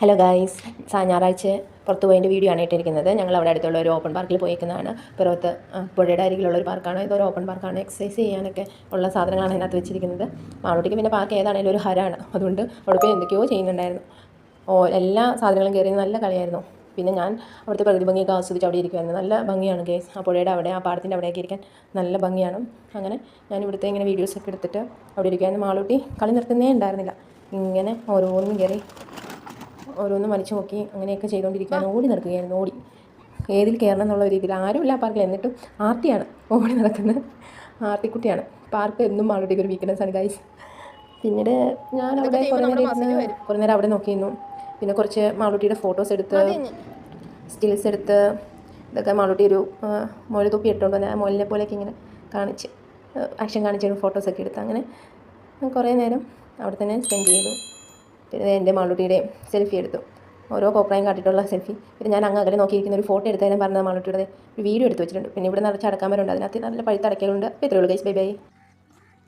Hello guys, ഞായറാഴ്ച പുറത്ത് പോയതിൻ്റെ വീഡിയോ ആണ് ഇട്ടിരിക്കുന്നത്. ഞങ്ങൾ അവിടെ അടുത്തുള്ള ഒരു ഓപ്പൺ പാർക്കിൽ പോയിരിക്കുന്നതാണ്. പുറത്ത് പുഴയുടെ അരികിലുള്ള ഒരു പാർക്കാണ്. ഇതൊരു ഓപ്പൺ പാർക്കാണ്. എക്സസൈസ് ചെയ്യാനൊക്കെ ഉള്ള സാധനങ്ങളാണ് അതിനകത്ത് വെച്ചിരിക്കുന്നത്. മാളൂട്ടിക്ക് പിന്നെ പാർക്ക് ഏതാണെങ്കിലും ഒരു ഹരമാണ്. അതുകൊണ്ട് അവിടെ പോയി എന്തൊക്കെയോ ചെയ്യുന്നുണ്ടായിരുന്നു. എല്ലാ സാധനങ്ങളും കയറി നല്ല കളിയായിരുന്നു. പിന്നെ ഞാൻ അവിടുത്തെ പ്രകൃതി ഭംഗിയൊക്കെ ആസ്വദിച്ച് അവിടെ ഇരിക്കുമായിരുന്നു. നല്ല ഭംഗിയാണ് ഗേസ്. ആ പുഴയുടെ അവിടെ, ആ പാടത്തിൻ്റെ അവിടെയൊക്കെ ഇരിക്കാൻ നല്ല ഭംഗിയാണ്. അങ്ങനെ ഞാൻ ഇവിടുത്തെ ഇങ്ങനെ വീഡിയോസൊക്കെ എടുത്തിട്ട് അവിടെ ഇരിക്കുമായിരുന്നു. മാളൂട്ടി കളി നിർത്തുന്നേ ഉണ്ടായിരുന്നില്ല. ഇങ്ങനെ ഓരോന്നും വലിച്ചു നോക്കി അങ്ങനെയൊക്കെ ചെയ്തുകൊണ്ടിരിക്കുകയാണ്. ഓടി നടക്കുകയായിരുന്നു. ഏതിൽ കയറണം എന്നുള്ള രീതിയിൽ ആരുമില്ല പാർക്കിൽ. എന്നിട്ടും ആർത്തിയാണ് ഓടി നടക്കുന്നത്. ആർത്തിക്കുട്ടിയാണ്. പാർക്ക് എന്നും മാളൂട്ടിക്ക് ഒരു വീക്ക്നെസ് ആണ് ഗൈസ്. പിന്നീട് ഞാൻ അവിടെ കുറേ നേരം അവിടെ നോക്കിയിരുന്നു. പിന്നെ കുറച്ച് മാളൂട്ടിയുടെ ഫോട്ടോസ് എടുത്ത്, സ്റ്റിൽസ് എടുത്ത്, ഇതൊക്കെ മാളൂട്ടി ഒരു മുയൽ തൊപ്പി ഇട്ടുകൊണ്ട് തന്നെ മുയലിനെ പോലെയൊക്കെ ഇങ്ങനെ കാണിച്ച് ആക്ഷൻ കാണിച്ച ഫോട്ടോസൊക്കെ എടുത്ത് അങ്ങനെ കുറേ നേരം അവിടെ തന്നെ സ്പെൻഡ് ചെയ്തു. പിന്നെ എൻ്റെ മാളൂട്ടിയുടെ സെൽഫി എടുത്തു. ഓരോ കോപ്രായം കാട്ടിയിട്ടുള്ള സെൽഫി. പിന്നെ ഞാൻ അങ്ങ് അകലെ നോക്കിയിരിക്കുന്ന ഒരു ഫോട്ടോ എടുത്തതിനും പറഞ്ഞത് മാളൂട്ടിയുടെ ഒരു വീഡിയോ എടുത്ത് വെച്ചിട്ടുണ്ട്. പിന്നെ ഇവിടെ നിറച്ച് അടക്കാമരുണ്ട്. അതിനകത്ത് നല്ല പഴുത്ത അടക്കലുണ്ട്. അപ്പോൾ ഇത്രയേ ഉള്ളൂ ഗൈസ്. Bye bye.